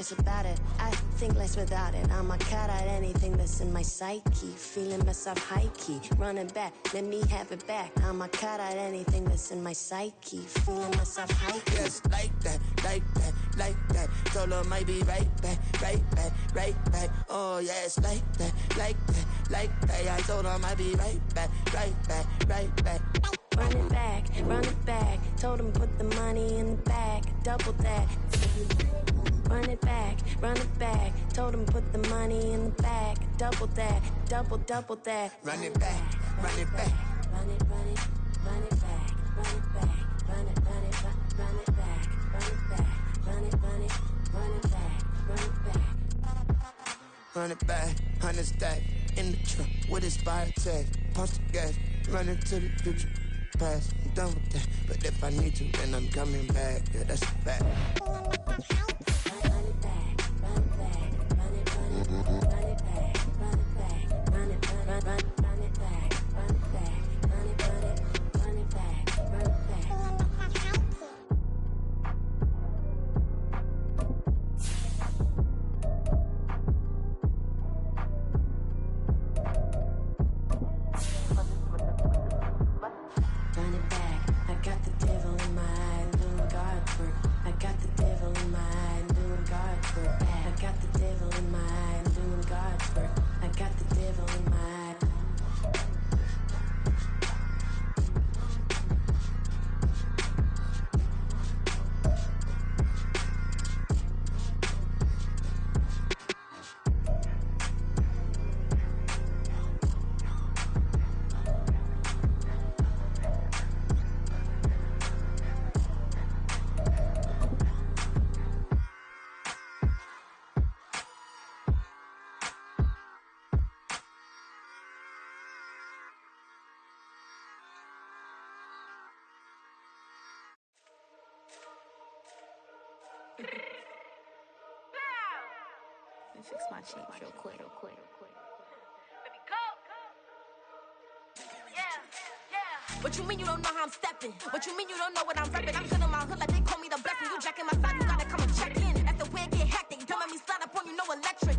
less about it. I think less without it. I'ma cut out anything that's in my psyche. Feeling myself high key, running back, let me have it back. I'ma cut out anything that's in my psyche. Feeling myself high key. Yes, like that, like that, like that. Told her might be right back, right back, right back. Oh yes, like that, like that, like that. I told her might be right back, right back, right back. Run it back, run it back. Told him put the money in the bag, double that. Run it back, run it back. Told him put the money in the bag, double that, double that. Run it back, run it back. Run it, run it, run it back, run it back, run it, run it, run it back, run it back, run it, run it, run it back, run it back. Run it back, 100 stack in the truck with his fire tag. Punch the gas, running to the future. Past, I'm done with that. But if I need to, then I'm coming back. Yeah, that's a fact. Run it back, run it back, run it, run it, run it back, run it back, run it, run it back, run it back, run it back, run it, run it, run it back, run it back. Fix my change real quick. Baby, go. Yeah. What you mean you don't know how I'm stepping? What you mean you don't know what I'm repping? I'm good in my hood like they call me the blessing. You jacking my side, you gotta come and check in. After where get hectic, don't let me slide up on you, no electric.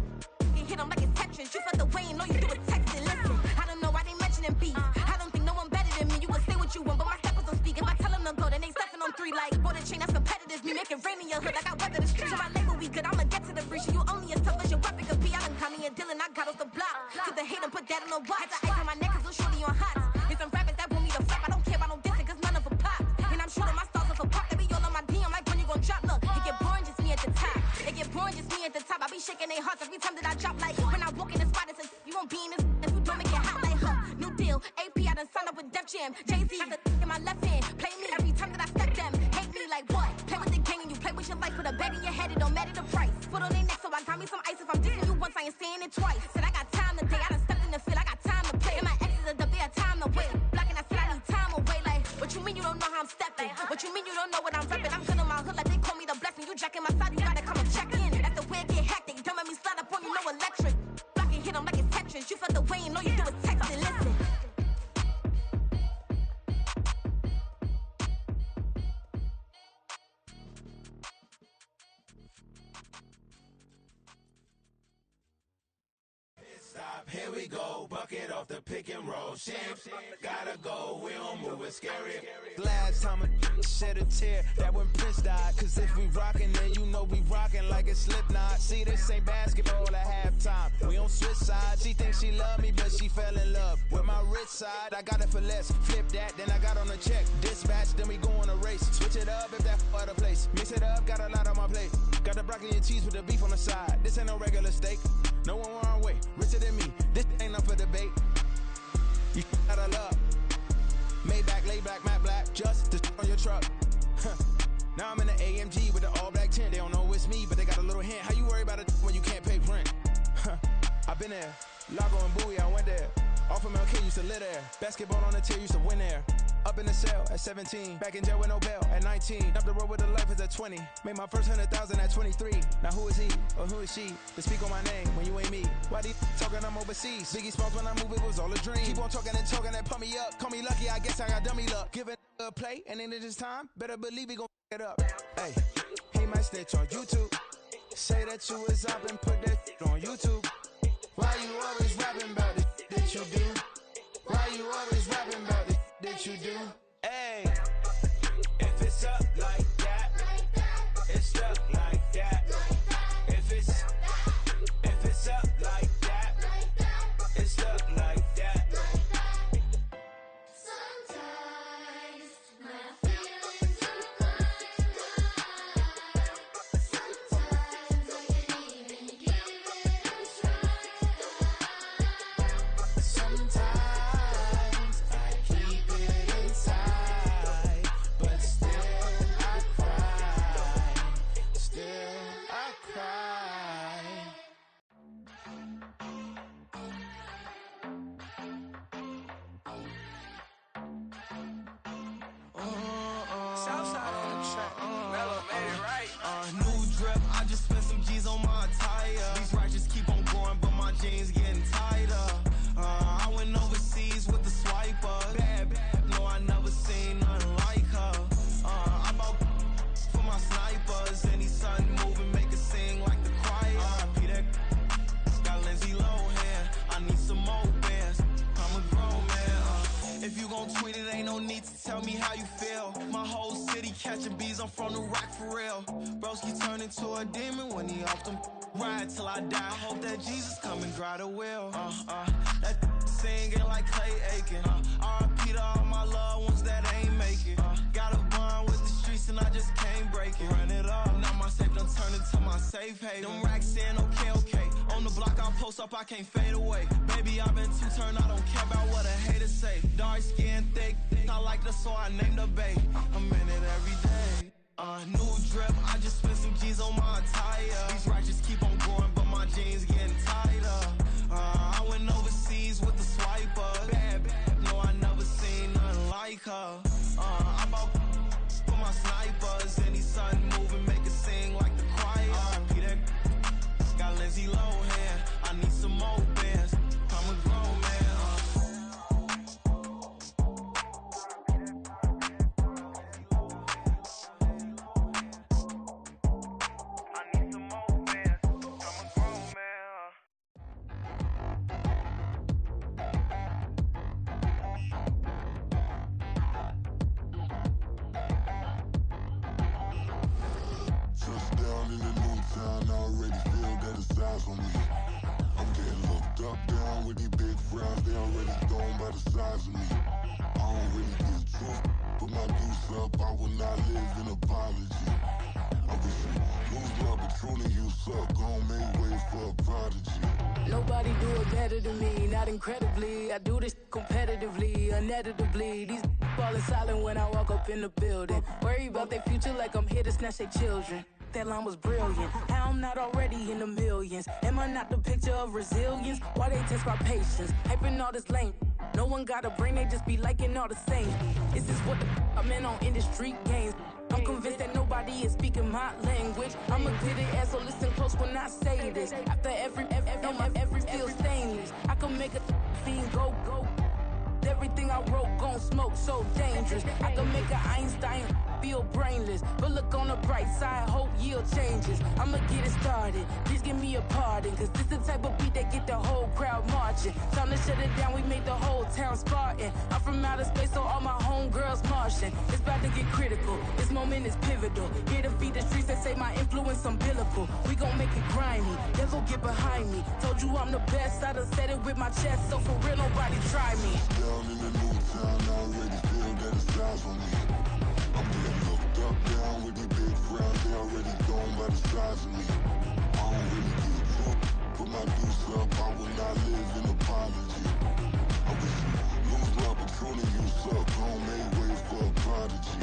You hit them like it's Tetris. You felt the way and all you do is texting. Listen, I don't know why they mentioning beef. I don't think no one better than me. You can say what you want, but my steppers don't speak. If I tell them to go, then they stepping on 3 like border chain. That's competitive. Me making rain in your hood like I weather the streets. So my label we good. I'ma get to the breach. You only as tough as your weapon could be. I done caught me a Dylan. I got off the block. To the hate and put that on the watch. Had the ice on my neck cause little shorty on hot. There's some rappers that want me to flop. I don't care about no dissing cause none of them pop. And I'm shooting my stars off a pop. They be all on my DM like when you gon' drop. Look, it get boring just me at the top. It get boring just me at the top. I be shaking their hearts every time that I drop. Like when I walk in the spot, it says you won't be in this if you don't make it hot like her. New deal, AP, I done signed up with Def Jam. Jay-Z got the in my left hand. Play me every time that I step them. Hate me like what? Play with the gang and you play with your life. Put a bag in your head, it don't matter the price. Put on their neck, so I got me some ice. If I'm dissing you once, I ain't saying it twice. Said I got time today, I done stepped in the field, I got time to play. And my exes are up there, time to wait. Blocking, I said I need time away. Like, what you mean you don't know how I'm stepping? What you mean you don't know what I'm repping? I'm good in my hood like they call me the blessing. You jacking my side, you gotta come and check in. That's the way it get hectic. Don't let me slide up on you, no electric. Blocking, hit them like it's Tetris. You felt the way and all you do is text and listen. Stop, here we go, bucket off the pick and roll. Shit, gotta go, we don't move, it's scary. Last time a shed a tear, that when Prince died. Cause if we rockin', then you know we rockin' like it's Slipknot. See, this ain't basketball at halftime. We on switch sides. She thinks she love me, but she fell in love with my rich side. I got it for less. Flip that, then I got on a check. Dispatch, then we go on a race. Switch it up if that other place. Mix it up, got a lot on my plate. Got the broccoli and cheese with the beef on the side. This ain't no regular steak. No one wrong way, richer than me. This ain't up for debate. You gotta love. Maybach, lay back, matte black, just to on your truck. Now I'm in the AMG with the all black tint. They don't know it's me, but they got a little hint. How you worry about it when you can't pay rent? I've been there. Lago and Bowie, I went there. Off of MLK, used to live there. Basketball on the tier, used to win there. Up in the cell at 17. Back in jail with no bail at 19. Up the road with the life is at 20. Made my first 100,000 at 23. Now who is he or who is she to speak on my name when you ain't me? Why they talking I'm overseas? Biggie Smalls when I move, it was all a dream. Keep on talking and pump me up. Call me lucky, I guess I got dummy luck. Give it a play and then it's time. Better believe we gon' it up. Hey, he might snitch on YouTube. Say that you was up and put that on YouTube. Why you always rapping about it that you do? Why you always rapping about it that you do? Hey, if it's up like that, it's stuck like that. If it's up like that, it's stuck like that. Sometimes my feelings are running high. Sometimes I can't even give it a try. Sometimes I keep it inside, but still I cry. Still I cry. Southside on the track. Mellow made it right. New drip, I just spent some G's on my attire. These righteous keep on growing, but my jeans getting tighter. I went overseas with the swiper. Bad, no, I never seen nothing like her. I bought for my snipers. Any sun moving, make it sing like the choir. RIP that got Lindsay Lohan. I need some more bands. I'm a grown man. If you gon' tweet it, ain't no need to tell me how you feel. My whole city catching bees, I'm from the rock for real. Broski turn into a demon when he off them. Ride till I die. I hope that Jesus come and dry the wheel. That singing like Clay Aiken. RIP to all my loved ones that ain't make it. Got a bond with the streets and I just can't break it. Run it up, now my safe done turned into my safe haven. Them racks in, okay. On the block I post up, I can't fade away. Baby, I've been too turned, I don't care about what a hater say. Dark skin, thick, I like the so I named the bae. I'm in it every day. New drip, I just spent some G's on my attire. These righteous keep on growing, but my jeans getting tighter. I went overseas with the swiper. Bad, no, I never seen nothing like her. I bought for my snipers. Any sun moving, make it sing like the choir. RIP that got Lindsay Lohan. I need some more bands. I'm a grown man. Touchdown in the new town, I already feel that it's eyes on me. I'm getting looked up, down with these big frowns, they already thrown by the size of me. I don't really get truth, put my deuce up, I will not live in apology. I wish you lose love, but truly you suck, gon' make way for a prodigy. Nobody do it better than me, not incredibly. I do this competitively, uneditably. These falling silent when I walk up in the building. Worry about their future like I'm here to snatch their children. That line was brilliant. How I'm not already in the millions? Am I not the picture of resilience? Why they test my patience? Hyping all this lame. No one got a brain, they just be liking all the same. This is what the I'm in on industry games. I'm convinced that nobody is speaking my language. I'm a good ass, so listen close when I say this. After every feel stainless. I can make a fiend go. Everything I wrote gon' smoke, so dangerous. I can make an Einstein feel brainless, but look on the bright side, hope yield changes. I'ma get it started, please give me a pardon, cause this the type of beat that get the whole crowd marching. Time to shut it down, we made the whole town Spartan. I'm from outer space, so all my homegirls Martian. It's about to get critical, this moment is pivotal. Here to feed the streets that say my influence umbilical. We gon' make it grimy, devil get behind me. Told you I'm the best, I done said it with my chest, so for real nobody try me. Down in the new town, I already feel that it's eyes on me. I'm getting looked up, down with these big frowns, they already thrown by the size of me. I don't really get truth, put my deuce up, I will not live in apology. I wish you lose love, but truly you suck, gon' make way for a prodigy.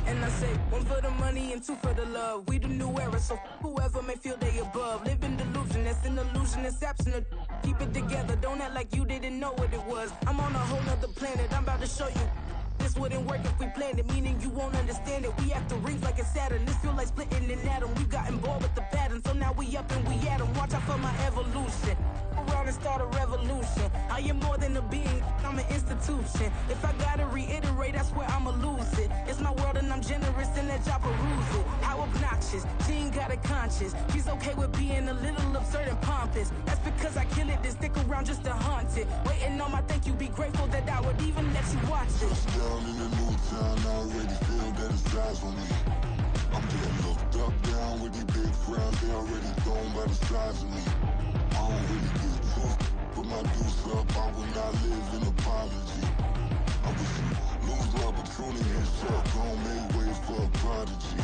And I say, one for the money and two for the love. We the new era, so whoever may feel they above. Live in delusion, that's an illusion, it's absent. Keep it together, don't act like you didn't know what it was. I'm on a whole nother planet, I'm about to show you. This wouldn't work if we planned it, meaning you won't understand it. We have to rings like a Saturn, this feel like splitting an atom. We got involved with the pattern, so now we up and we at 'em. Watch out for my evolution. around and start a revolution. I am more than a being, I'm an institution. If I gotta reiterate, that's where I'ma lose it. It's my world and I'm generous and let y'all peruse it. How obnoxious, she ain't got a conscience. She's okay with being a little absurd and pompous. That's because I kill it, then stick around just to haunt it. Waiting on my thank you, be grateful that I would even let you watch it. Down in the new town, I already feel that it's eyes on me. I'm getting looked up, down with these big frowns, they already thrown by the size of me. I don't really give a fuck, put my deuce up, I will not live in apology. I wish you lose love, but truly you suck, don't make way for a prodigy.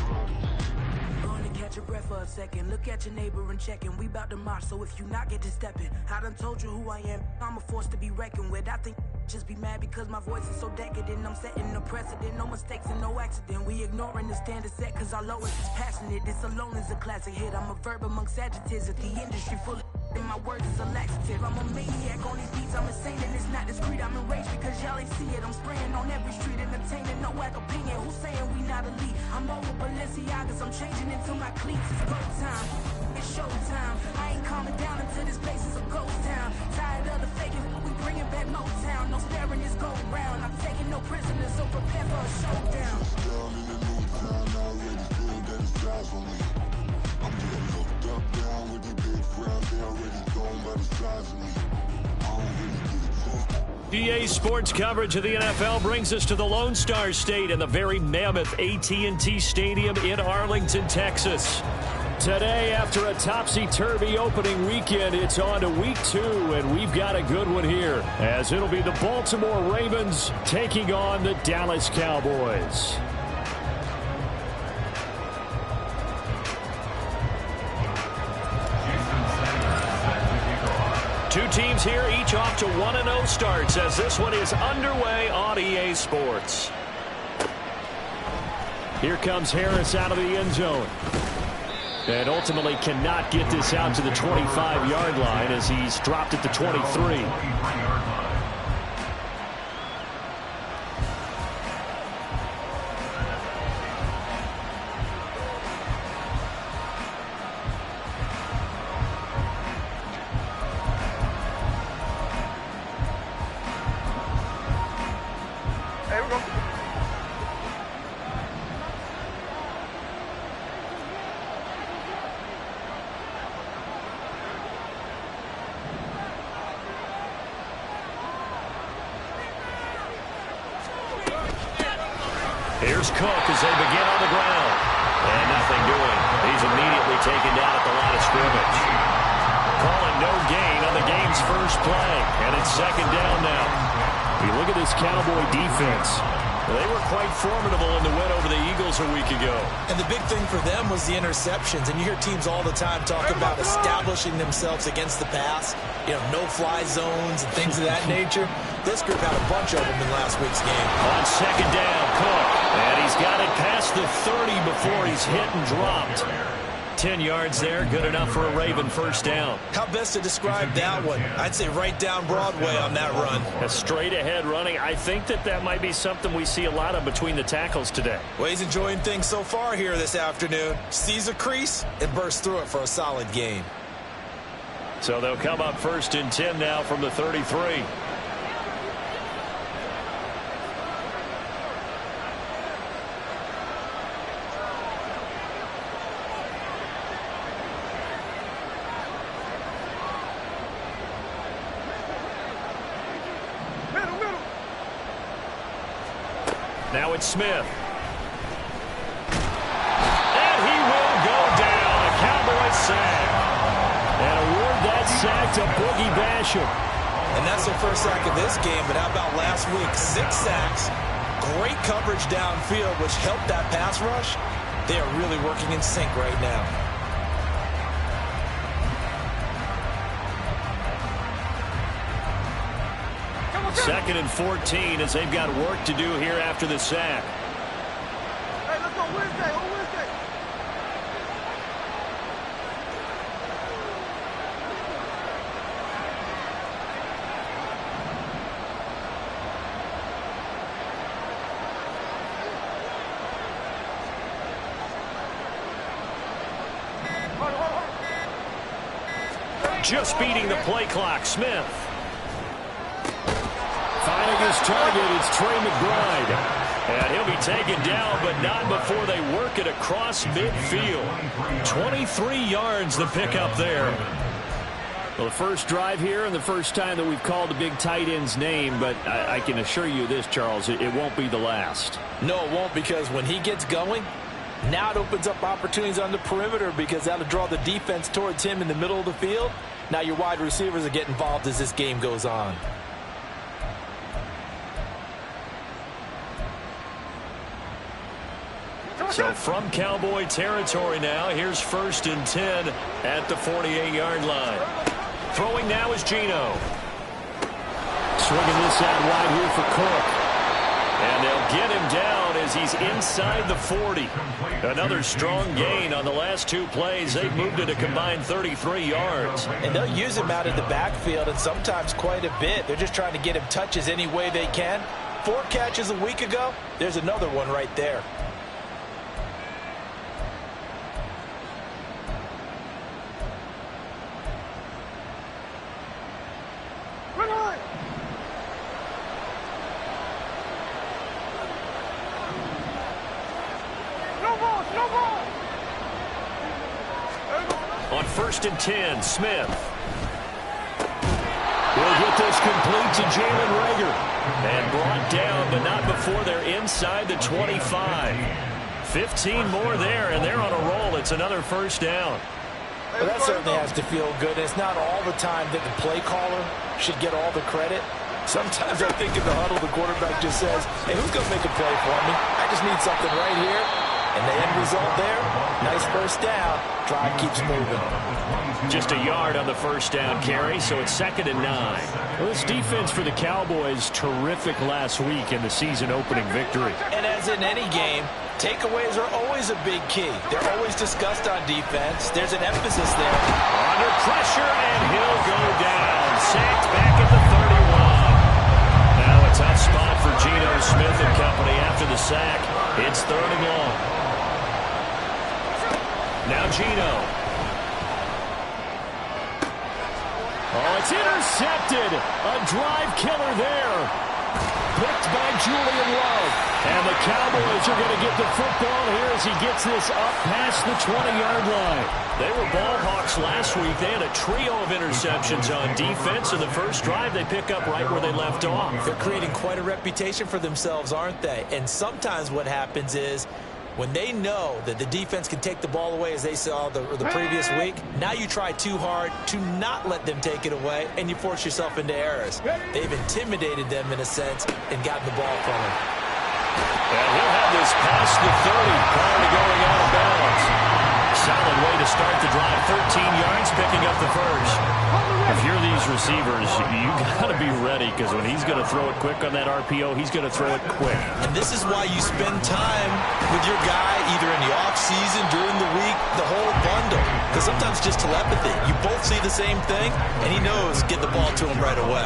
Gonna catch your breath for a second. Look at your neighbor and checking. We bout to march, so if you not, get to stepping. I done told you who I am. I'm a force to be reckoned with. I think just be mad because my voice is so decadent. I'm setting a precedent. No mistakes and no accident. We ignoring the standard set because our lowest is passionate. This alone is a classic hit. I'm a verb amongst adjectives. If the industry full of and my words is a laxative. I'm a maniac on these beats. I'm insane and it's not discreet. I'm enraged because y'all ain't see it. I'm spraying on every street, entertaining no whack opinion. Who's saying we not elite? I'm over Balenciagas. I'm changing into my cleats. It's go time. It's showtime. I ain't calming down until this place is a ghost town. Tired of the faking. We bringing back Motown. No sparing this go round. I'm taking no prisoners, so prepare for a showdown. Down in the new town, I already feel that it's eyes on me. I'm getting looked up, down with these big frowns, they already thrown by the size of me. I don't really give a fuck. EA Sports coverage of the NFL brings us to the Lone Star State and the very mammoth AT&T Stadium in Arlington, Texas. Today, after a topsy-turvy opening weekend, it's on to week 2, and we've got a good one here, as it'll be the Baltimore Ravens taking on the Dallas Cowboys. Two teams here, each off to 1-0 starts as this one is underway on EA Sports. Here comes Harris out of the end zone. And ultimately cannot get this out to the 25-yard line as he's dropped at the 23. Here's Cook as they begin on the ground. And nothing doing. He's immediately taken down at the line of scrimmage. Calling no gain on the game's first play. And it's second down now. You look at this Cowboy defense. They were quite formidable in the win over the Eagles a week ago. And the big thing for them was the interceptions. And you hear teams all the time talk about establishing themselves against the pass. You know, no-fly zones and things of that nature. This group had a bunch of them in last week's game. On second down, Cook. And he's got it past the 30 before he's hit and dropped. 10 yards there, good enough for a Raven first down. How best to describe that one? I'd say right down Broadway on that run. A straight-ahead running. I think that might be something we see a lot of between the tackles today. Well, he's enjoying things so far here this afternoon. Sees a crease and bursts through it for a solid gain. So they'll come up first and 10 now from the 33. Now it's Smith. And he will go down. A Cowboy sack. And award that sack to Boogie Basham. And that's their first sack of this game, but how about last week? 6 sacks, great coverage downfield, which helped that pass rush. They are really working in sync right now. Second and 14 as they've got work to do here after the sack. Hey, let's go Wednesday. On Wednesday. Just beating the play clock. Smith. Finding his target, it's Trey McBride. And he'll be taken down, but not before they work it across midfield. 23 yards the pickup there. Well, the first drive here and the first time that we've called a big tight end's name, but I can assure you this, Charles, it won't be the last. No, it won't, because when he gets going, now it opens up opportunities on the perimeter because that'll draw the defense towards him in the middle of the field. Now your wide receivers will get involved as this game goes on. So from Cowboy territory now, here's 1st and 10 at the 48-yard line. Throwing now is Geno. Swinging this out wide here for Cook. And they'll get him down as he's inside the 40. Another strong gain on the last 2 plays. They've moved it a combined 33 yards. And they'll use him out of the backfield, and sometimes quite a bit. They're just trying to get him touches any way they can. 4 catches a week ago. There's another one right there. On 1st and 10, Smith. Will get this complete to Jalen Reagor. And brought down, but not before they're inside the 25. 15 more there, and they're on a roll. It's another first down. Well, that certainly has to feel good. It's not all the time that the play caller should get all the credit. Sometimes I think in the huddle, the quarterback just says, hey, who's going to make a play for me? I just need something right here. And the end result there, nice first down. Drive keeps moving. Just a yard on the first down carry, so it's 2nd and 9. Well, this defense for the Cowboys, terrific last week in the season-opening victory. And as in any game, takeaways are always a big key. They're always discussed on defense. There's an emphasis there. Under pressure, and he'll go down. Sacked back at the 31. Now a tough spot for Geno Smith and company after the sack. It's 3rd and long. Now Geno. Oh, it's intercepted. A drive killer there. Picked by Julian Love. And the Cowboys are going to get the football here as he gets this up past the 20-yard line. They were ball hawks last week. They had a trio of interceptions on defense. In the first drive, they pick up right where they left off. They're creating quite a reputation for themselves, aren't they? And sometimes what happens is when they know that the defense can take the ball away, as they saw the previous week, now you try too hard to not let them take it away, and you force yourself into errors. They've intimidated them, in a sense, and gotten the ball from them. And he'll have this past the 30 prior to going out of bounds. Solid way to start the drive. 13 yards, picking up the first. If you're these receivers, you got to be ready, because when he's going to throw it quick on that RPO, he's going to throw it quick. And this is why you spend time with your guy, either in the offseason, during the week, the whole bundle. Because sometimes just telepathy. You both see the same thing, and he knows get the ball to him right away.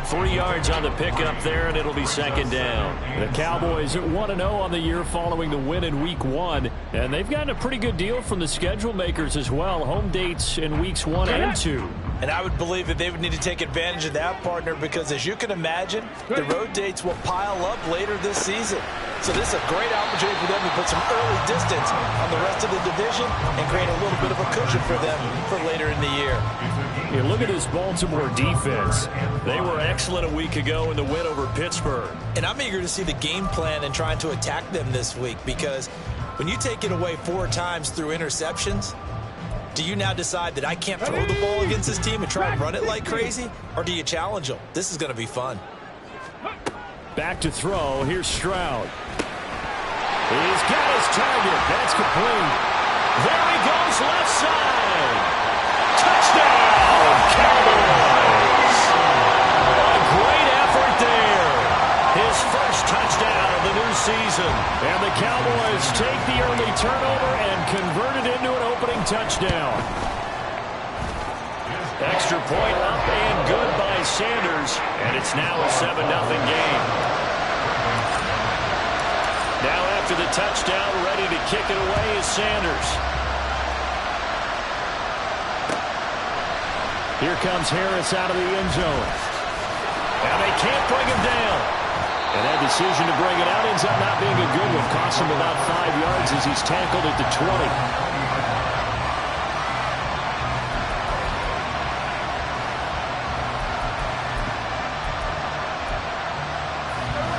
3 yards on the pickup there, and it'll be 2nd down. The Cowboys at 1-0 on the year following the win in Week 1. And they've gotten a pretty good deal from the schedule makers as well. Home dates in Weeks 1 and 2. And I would believe that they would need to take advantage of that, partner, because as you can imagine, the road dates will pile up later this season. So this is a great opportunity for them to put some early distance on the rest of the division and create a little bit of a cushion for them for later in the year. Yeah, look at this Baltimore defense. They were excellent a week ago in the win over Pittsburgh. And I'm eager to see the game plan and trying to attack them this week, because when you take it away 4 times through interceptions, do you now decide that I can't throw the ball against this team and try and run it like crazy? Or do you challenge them? This is going to be fun. Back to throw. Here's Stroud. He's got his target. That's complete. There he goes, left side. Touchdown, Cowboys. A great effort there. His first touchdown of the new season. And the Cowboys take the early turnover and convert it into an opening touchdown. Extra point up and good by Sanders. And it's now a 7-0 game. Now after the touchdown, ready to kick it away is Sanders. Here comes Harris out of the end zone. And they can't bring him down. And that decision to bring it out ends up not being a good one. Costs him about 5 yards as he's tackled at the 20.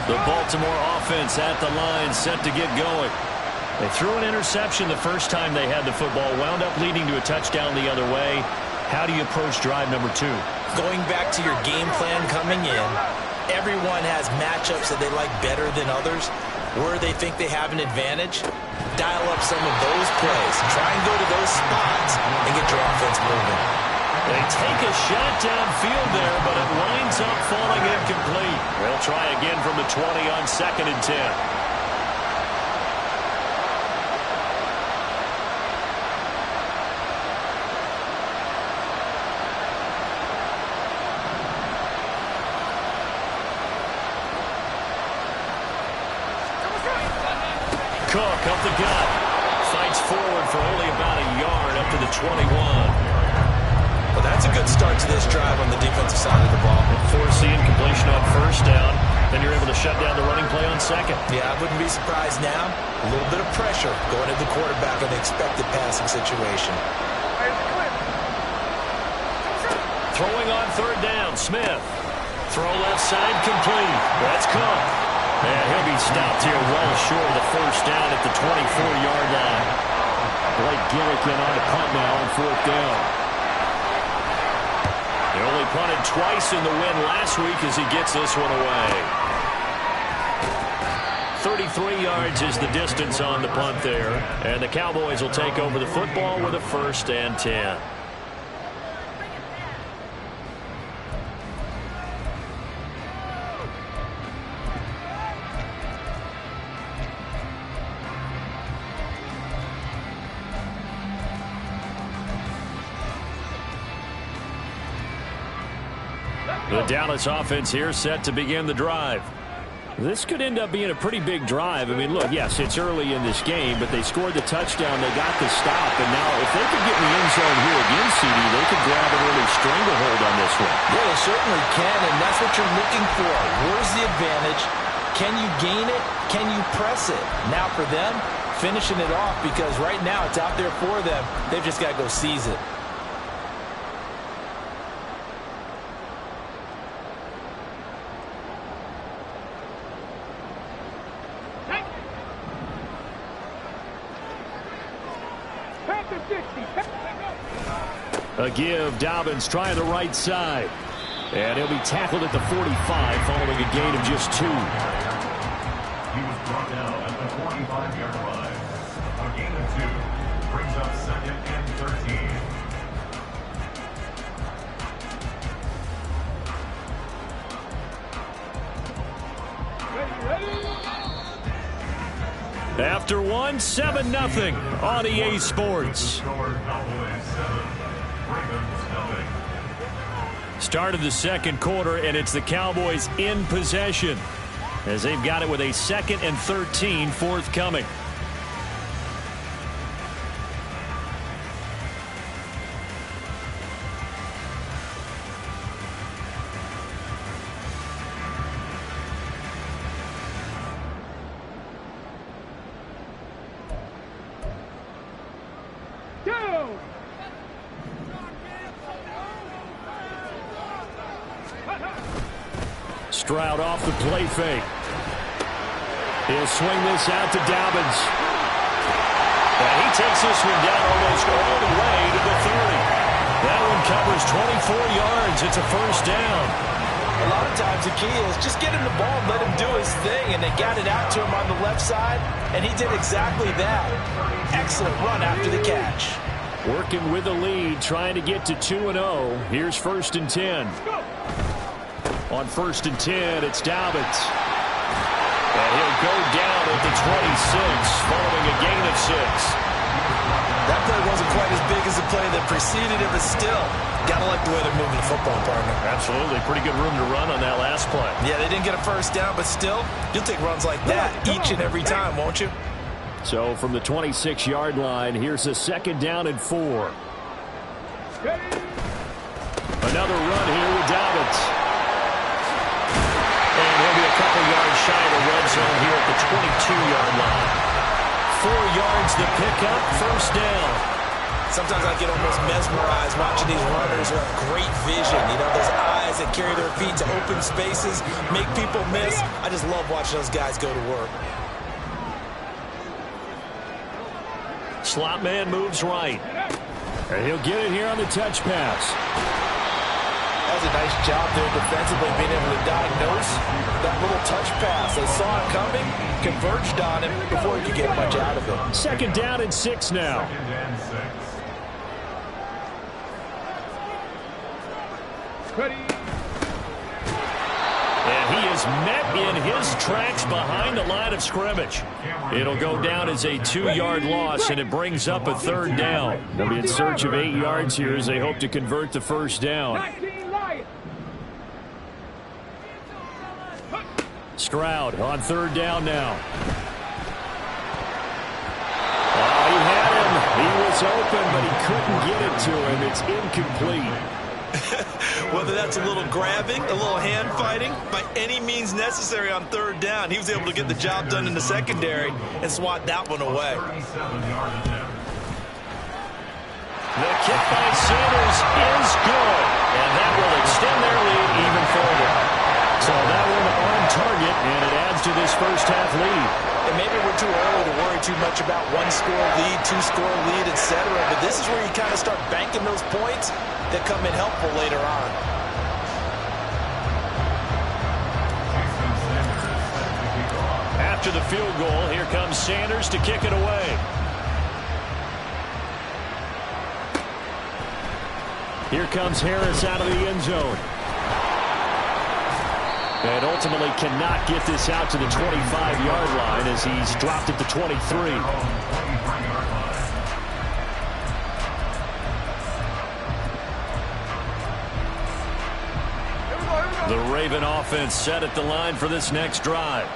The Baltimore offense at the line, set to get going. They threw an interception the first time they had the football, wound up leading to a touchdown the other way. How do you approach drive number 2? Going back to your game plan coming in, everyone has matchups that they like better than others. Where they think they have an advantage, dial up some of those plays. Try and go to those spots and get your offense moving. They take a shot downfield there, but it winds up falling incomplete. They'll try again from the 20 on 2nd and 10. Cook up the gut. Fights forward for only about a yard up to the 21. Well, that's a good start to this drive on the defensive side of the ball. Force the incompletion on 1st down. Then you're able to shut down the running play on 2nd. Yeah, I wouldn't be surprised now. A little bit of pressure going at the quarterback in the expected passing situation. Throwing on 3rd down, Smith. Throw left side complete. That's Cook. And he'll be stopped here well short of the 1st down at the 24-yard line. Blake Gillikin on the punt now on 4th down. He only punted twice in the win last week as he gets this one away. 33 yards is the distance on the punt there. And the Cowboys will take over the football with a 1st and 10. The Dallas offense here set to begin the drive. This could end up being a pretty big drive. I mean, look, yes, it's early in this game, but they scored the touchdown. They got the stop, and now if they could get in the end zone here again, CD, they could grab an early stranglehold on this one. Yeah, they certainly can, and that's what you're looking for. Where's the advantage? Can you gain it? Can you press it? Now for them, finishing it off, because right now it's out there for them. They've just got to go seize it. A give, Dobbins trying the right side. And he'll be tackled at the 45 following a gain of just 2. He was brought down at the 45-yard line. A gain of 2 brings up 2nd and 13. After 1, 7-0 on EA Sports. Start of the 2nd quarter, and it's the Cowboys in possession as they've got it with a 2nd and 13 forthcoming. Stroud off the play fake. He'll swing this out to Dobbins. And he takes this one down almost all the way to the 30. That one covers 24 yards. It's a 1st down. A lot of times the key is just get him the ball and let him do his thing. And they got it out to him on the left side, and he did exactly that. Excellent run after the catch. Working with the lead, trying to get to 2-0. Here's 1st and 10. On 1st and 10, it's Dobbins. And he'll go down at the 26, following a gain of 6. That play wasn't quite as big as the play that preceded it, but still, got to like the way they're moving the football, partner. Absolutely. Pretty good room to run on that last play. Yeah, they didn't get a 1st down, but still, you'll take runs like that each and every time, won't you? So from the 26-yard line, here's a 2nd down and 4. Another run here with Dobbins. And he'll be a couple yards shy of the red zone here at the 22-yard line. 4 yards to pick up, first down. Sometimes I get almost mesmerized watching these runners who have great vision. You know, those eyes that carry their feet to open spaces, make people miss. I just love watching those guys go to work. Slot man moves right. And he'll get it here on the touch pass. That was a nice job there defensively, being able to diagnose that little touch pass. They saw it coming, converged on him before he could get much out of it. Second down and 6 now. And he is met in his tracks behind the line of scrimmage. It'll go down as a 2-yard loss, and it brings up a third down. They'll be in search of 8 yards here as they hope to convert the first down. Stroud on third down now. He had him. He was open, but he couldn't get it to him. It's incomplete. Whether that's a little grabbing, a little hand fighting, by any means necessary on third down, he was able to get the job done in the secondary and swat that one away. The kick by Sanders is good, and that will extend their lead even further. So that one on target, and it adds to this first half lead. And maybe we're too early to worry too much about 1-score lead, 2-score lead, etc. But this is where you kind of start banking those points that come in helpful later on. After the field goal, here comes Sanders to kick it away. Here comes Harris out of the end zone. And ultimately cannot get this out to the 25-yard line as he's dropped at the 23. The Raven offense set at the line for this next drive.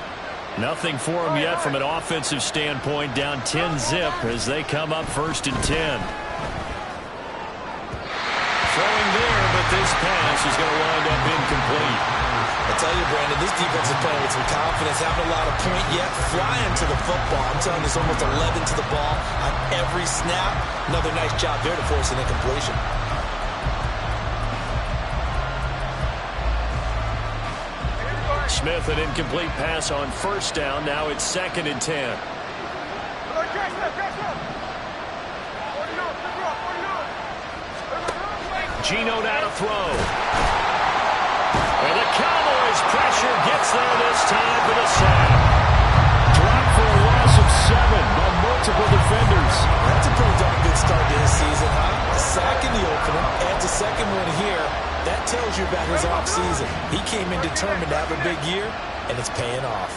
Nothing for them yet from an offensive standpoint, down 10-zip as they come up first and 10. Throwing there, but this pass is going to wind up incomplete. I tell you, Brandon, this defense is playing with some confidence, having a lot of point yet, flying to the football. I'm telling you, it's almost 11 to the ball on every snap. Another nice job there to force an incompletion. Smith, an incomplete pass on first down. Now it's 2nd and 10. Geno now to throw. And the Cowboys pressure gets there this time for the sack. Dropped for a loss of 7 by multiple defenders. That's a pretty darn good start to his season, huh? A sack in the opener, adds a second one here. That tells you about his offseason. He came in determined to have a big year, and it's paying off.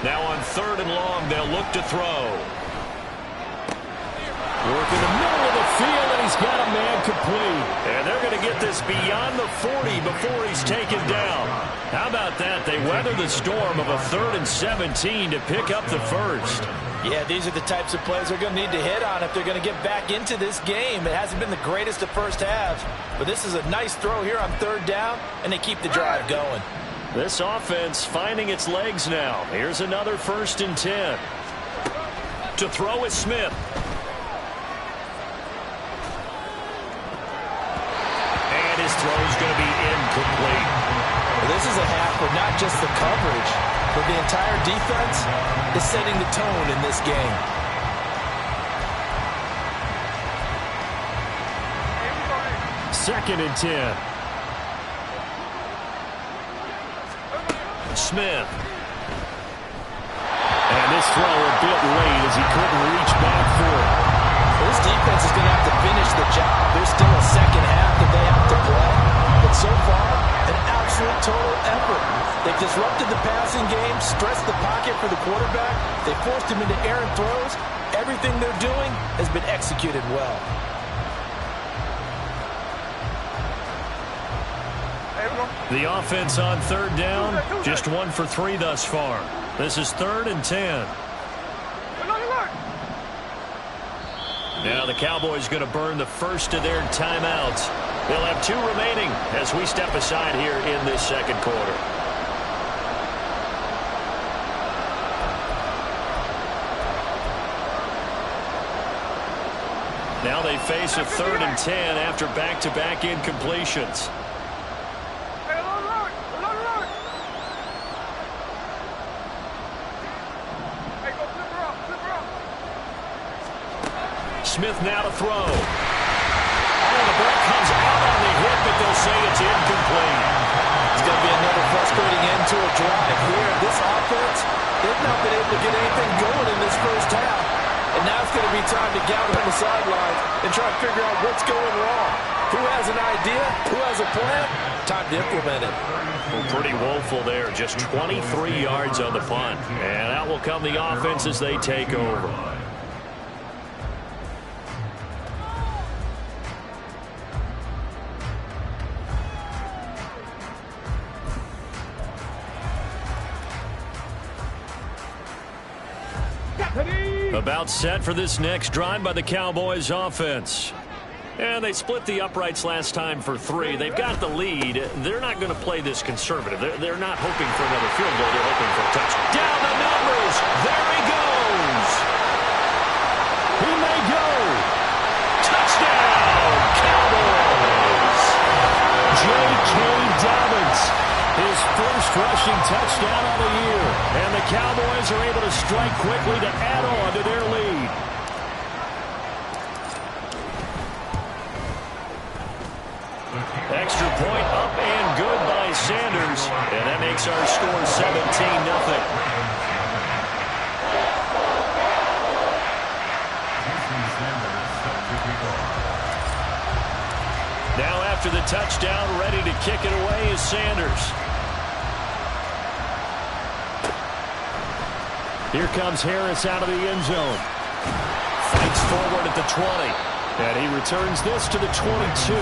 Now on 3rd and long, they'll look to throw. Work in the middle of the field, and he's got a man complete. And they're going to get this beyond the 40 before he's taken down. How about that? They weather the storm of a 3rd and 17 to pick up the first. Yeah, these are the types of plays they're going to need to hit on if they're going to get back into this game. It hasn't been the greatest of first halves, but this is a nice throw here on 3rd down, and they keep the drive going. This offense finding its legs now. Here's another 1st and 10. To throw is Smith. And his throw is going to be incomplete. Well, this is a half where not just the coverage, but the entire defense is setting the tone in this game. Second and 10. Smith. And this throw a bit late as he couldn't reach back for it. This defense is going to have to finish the job. There's still a second half that they have to play. But so far, an absolute total effort. They've disrupted the passing game, stressed the pocket for the quarterback. They forced him into errant throws. Everything they're doing has been executed well. The offense on third down, just 1 for 3 thus far. This is 3rd and 10. Now the Cowboys going to burn the first of their timeouts. They'll have 2 remaining as we step aside here in this second quarter. Now they face a 3rd and 10 after back-to-back incompletions. Smith now to throw. Oh, the ball comes out on the hit, but they'll say it's incomplete. It's going to be another frustrating end to a drive here. This offense, they've not been able to get anything going in this first half. And now it's going to be time to gather on the sidelines and try to figure out what's going wrong. Who has an idea? Who has a plan? Time to implement it. Well, pretty woeful there. Just 23 yards on the punt. And out will come the offense as they take over. About set for this next drive by the Cowboys offense. And they split the uprights last time for 3. They've got the lead. They're not going to play this conservative. They're not hoping for another field goal. They're hoping for a touchdown. Down the numbers. There he goes. He may go. Touchdown, Cowboys. J.K. Dobbins. His first rushing touchdown of the year. And the Cowboys are able to strike quickly to add on to their lead. Extra point up and good by Sanders. And that makes our score 17-0. Now after the touchdown, ready to kick it away is Sanders. Here comes Harris out of the end zone. Fights forward at the 20. And he returns this to the 22.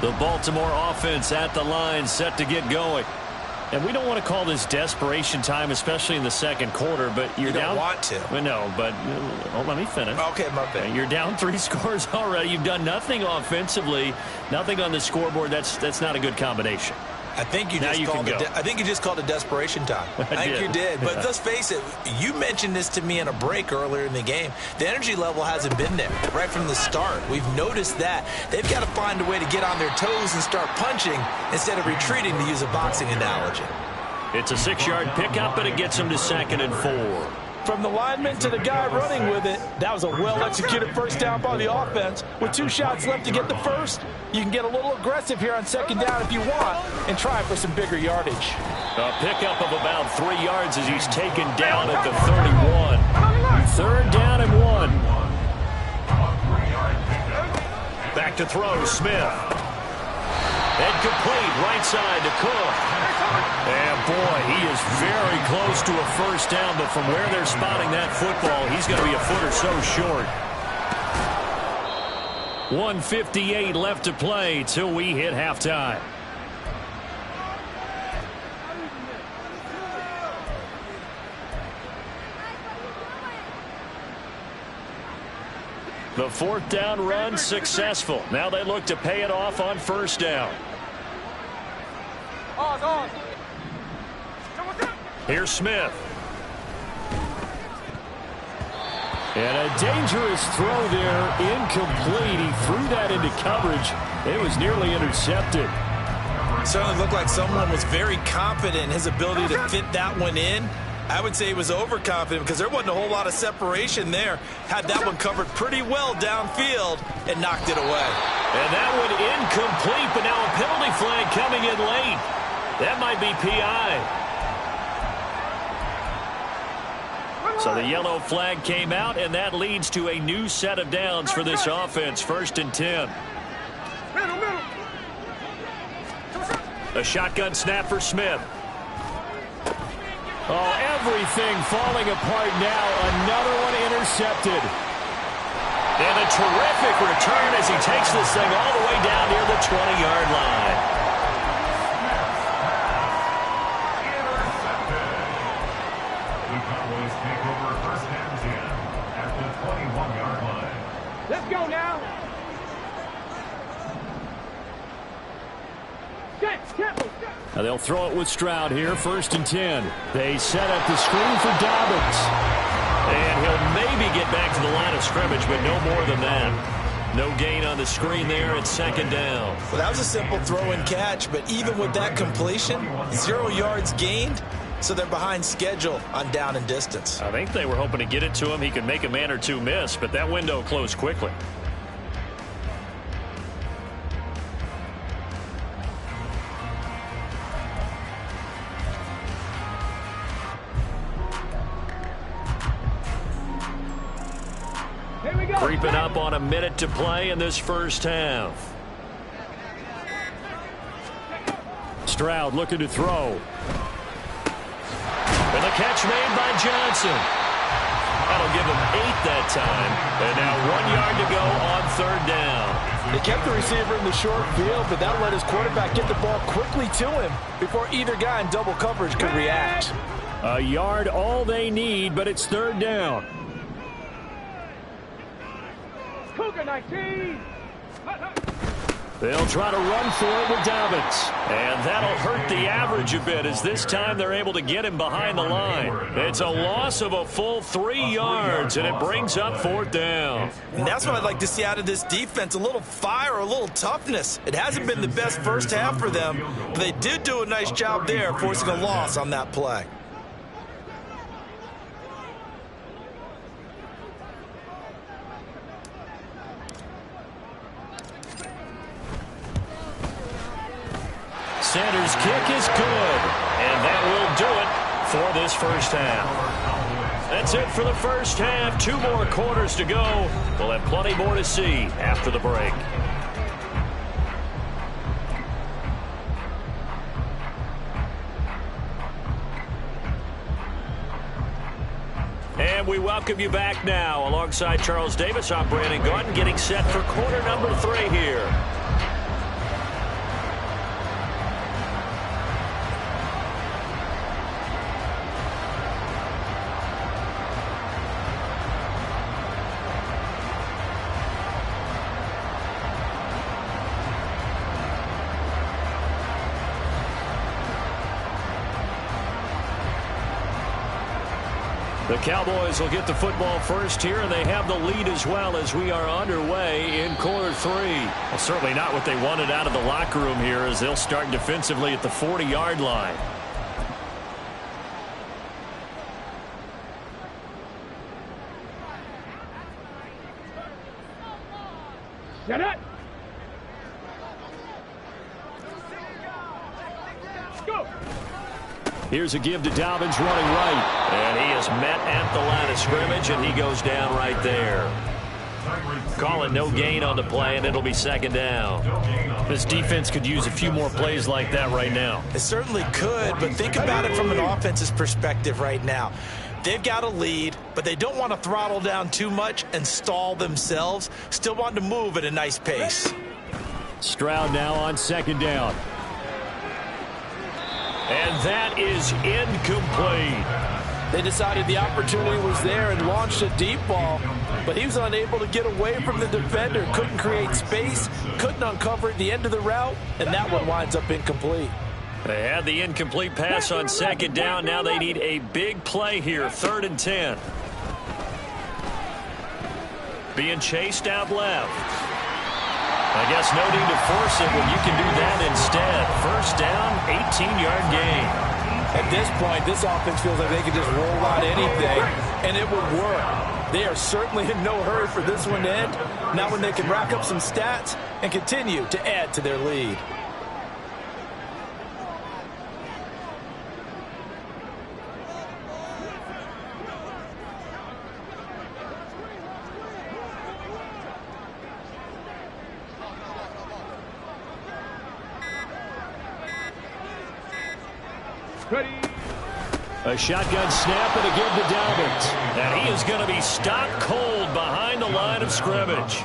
The Baltimore offense at the line, set to get going. And we don't want to call this desperation time, especially in the second quarter, but you're down. You don't want to. Well, no, but let me finish. Okay, my bad. You're down 3 scores already. You've done nothing offensively, nothing on the scoreboard. That's not a good combination. I think you just called it desperation time. I think you did. But let's face it, you mentioned this to me in a break earlier in the game. The energy level hasn't been there right from the start. We've noticed that. They've got to find a way to get on their toes and start punching instead of retreating, to use a boxing analogy. It's a 6-yard pickup, and it gets them to 2nd and 4. From the lineman to the guy running with it, that was a well-executed first down by the offense. With 2 shots left to get the first, you can get a little aggressive here on 2nd down if you want and try for some bigger yardage. A pickup of about 3 yards as he's taken down at the 31. 3rd down and 1. Back to throw, Smith. And complete, right side to Cook. And boy, he is very close to a first down, but from where they're spotting that football, he's going to be a foot or so short. 1:58 left to play till we hit halftime. The 4th down run successful. Now they look to pay it off on 1st down. Here's Smith. And a dangerous throw there, incomplete. He threw that into coverage. It was nearly intercepted. It certainly looked like someone was very confident in his ability to fit that one in. I would say he was overconfident because there wasn't a whole lot of separation there. Had that one covered pretty well downfield and knocked it away. And that one incomplete, but now a penalty flag coming in late. That might be PI. So the yellow flag came out, and that leads to a new set of downs for this offense. 1st and 10. A shotgun snap for Smith. Oh, everything falling apart now. Another one intercepted. And a terrific return as he takes this thing all the way down near the 20-yard line. The Cowboys take over 1st and 10 at the 21-yard line. Let's go now. Now they'll throw it with Stroud here. 1st and 10. They set up the screen for Dobbins. And he'll maybe get back to the line of scrimmage, but no more than that. No gain on the screen there. It's 2nd down. Well, that was a simple throw and catch, but even with that completion, 0 yards gained, so they're behind schedule on down and distance. I think they were hoping to get it to him. He could make a man or two miss, but that window closed quickly. Creeping up on a minute to play in this 1st half. Stroud looking to throw. And the catch made by Johnson. That'll give him 8 that time. And now 1 yard to go on 3rd down. They kept the receiver in the short field, but that let his quarterback get the ball quickly to him before either guy in double coverage could react. A yard all they need, but it's 3rd down. Cougar 19. They'll try to run for it with Dobbins. And that'll hurt the average a bit as this time they're able to get him behind the line. It's a loss of a full 3 yards, and it brings up 4th down. And that's what I'd like to see out of this defense, a little fire, a little toughness. It hasn't been the best 1st half for them, but they did do a nice job there, forcing a loss on that play. Sanders' kick is good, and that will do it for this 1st half. That's it for the 1st half. 2 more quarters to go. We'll have plenty more to see after the break. And we welcome you back now. Alongside Charles Davis, I'm Brandon Gordon, getting set for quarter number 3 here. The Cowboys will get the football first here, and they have the lead as well as we are underway in quarter 3. Well, certainly not what they wanted out of the locker room here as they'll start defensively at the 40-yard line. Shut up. Go. Here's a give to Dobbins running right. And he is met at the line of scrimmage, and he goes down right there. Calling no gain on the play, and it'll be 2nd down. This defense could use a few more plays like that right now. It certainly could, but think about it from an offense's perspective right now. They've got a lead, but they don't want to throttle down too much and stall themselves. Still want to move at a nice pace. Stroud now on 2nd down. And that is incomplete. They decided the opportunity was there and launched a deep ball, but he was unable to get away from the defender, couldn't create space, couldn't uncover at the end of the route, and that one winds up incomplete. They had the incomplete pass on 2nd down. Now they need a big play here, 3rd and 10. Being chased out left. I guess no need to force it when you can do that instead. 1st down, 18-yard gain. At this point, this offense feels like they can just roll out anything, and it would work. They are certainly in no hurry for this one to end. Now when they can rack up some stats and continue to add to their lead. A shotgun snap and a give to Dobbins. And he is going to be stopped cold behind the line of scrimmage.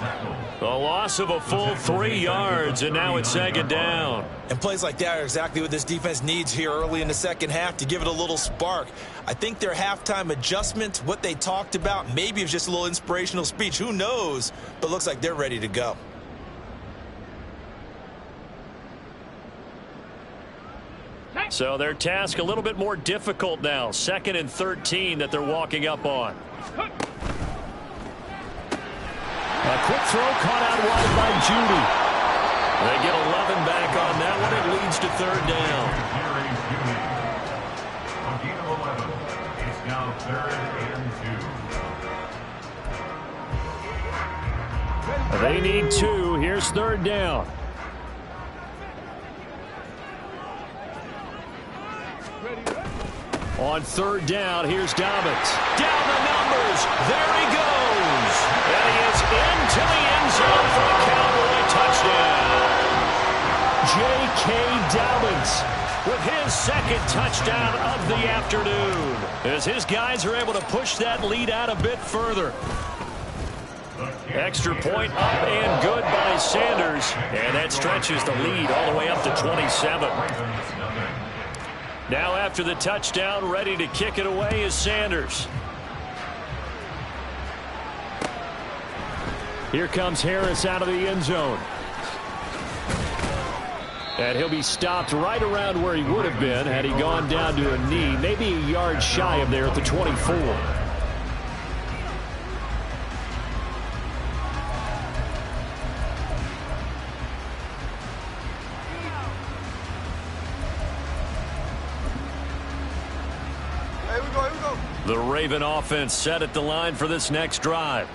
A loss of a full 3 yards, and now it's second down. And plays like that are exactly what this defense needs here early in the second half to give it a little spark. I think their halftime adjustments, what they talked about, maybe it was just a little inspirational speech. Who knows? But looks like they're ready to go. So their task a little bit more difficult now. 2nd and 13 that they're walking up on. A quick throw caught out wide by Judy. They get 11 back on that one. It leads to 3rd down. On gain of 11, it's now 3rd and 2. They need 2. Here's 3rd down. On 3rd down, here's Dobbins. Down the numbers. There he goes. And he is into the end zone for a Cowboy touchdown. J.K. Dobbins with his 2nd touchdown of the afternoon, as his guys are able to push that lead out a bit further. Extra point up and good by Sanders. And that stretches the lead all the way up to 27. Now after the touchdown, ready to kick it away is Sanders. Here comes Harris out of the end zone. And he'll be stopped right around where he would have been had he gone down to a knee, maybe a yard shy of there at the 24. The Raven offense set at the line for this next drive.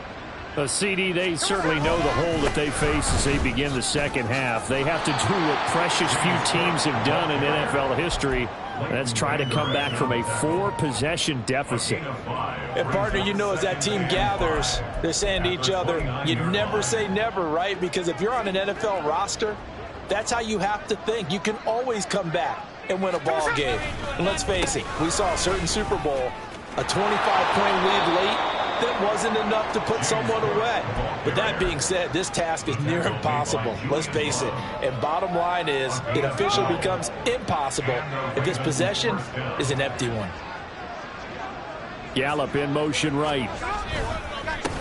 A CD, they certainly know the hole that they face as they begin the second half. They have to do what precious few teams have done in NFL history. That's try to come back from a 4-possession deficit. And partner, you know, as that team gathers, they're saying to each other, you never say never, right? Because if you're on an NFL roster, that's how you have to think. You can always come back and win a ball game. And let's face it, we saw a certain Super Bowl, a 25-point lead late, that wasn't enough to put someone away. But that being said, this task is near impossible. Let's face it. And bottom line is, it officially becomes impossible if this possession is an empty one. Gallup in motion right.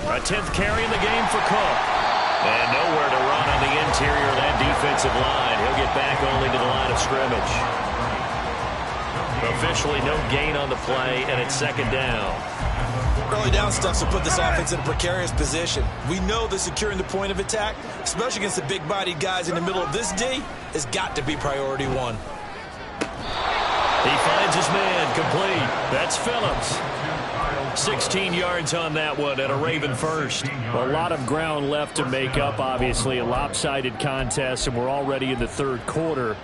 A 10th carry in the game for Cook. And nowhere to run on the interior of that defensive line. He'll get back only to the line of scrimmage. Officially no gain on the play, and it's 2nd down. Early down stuff to put this offense in a precarious position. We know that securing the point of attack, especially against the big-bodied guys in the middle of this D, has got to be priority 1. He finds his man complete. That's Phillips. 16 yards on that one and a Raven first. A lot of ground left to make up, obviously. A lopsided contest, and we're already in the 3rd quarter.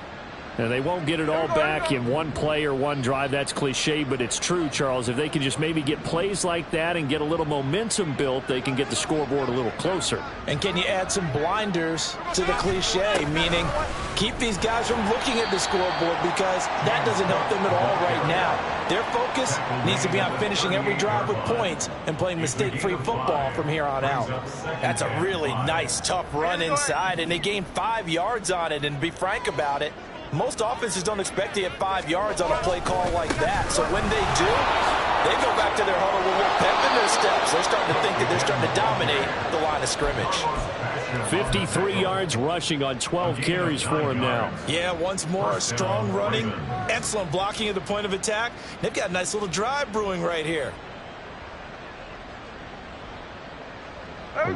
And they won't get it all back in one play or one drive. That's cliche, but it's true, Charles. If they can just maybe get plays like that and get a little momentum built, they can get the scoreboard a little closer. And can you add some blinders to the cliche, meaning keep these guys from looking at the scoreboard, because that doesn't help them at all right now. Their focus needs to be on finishing every drive with points and playing mistake-free football from here on out. That's a really nice, tough run inside, and they gained 5 yards on it. And to be frank about it, most offenses don't expect to get 5 yards on a play call like that. So when they do, they go back to their huddle with a little pep in their steps. They're starting to think that they're starting to dominate the line of scrimmage. 53 yards rushing on 12 carries for him now. Yeah, once more, strong running, excellent blocking at the point of attack. They've got a nice little drive brewing right here.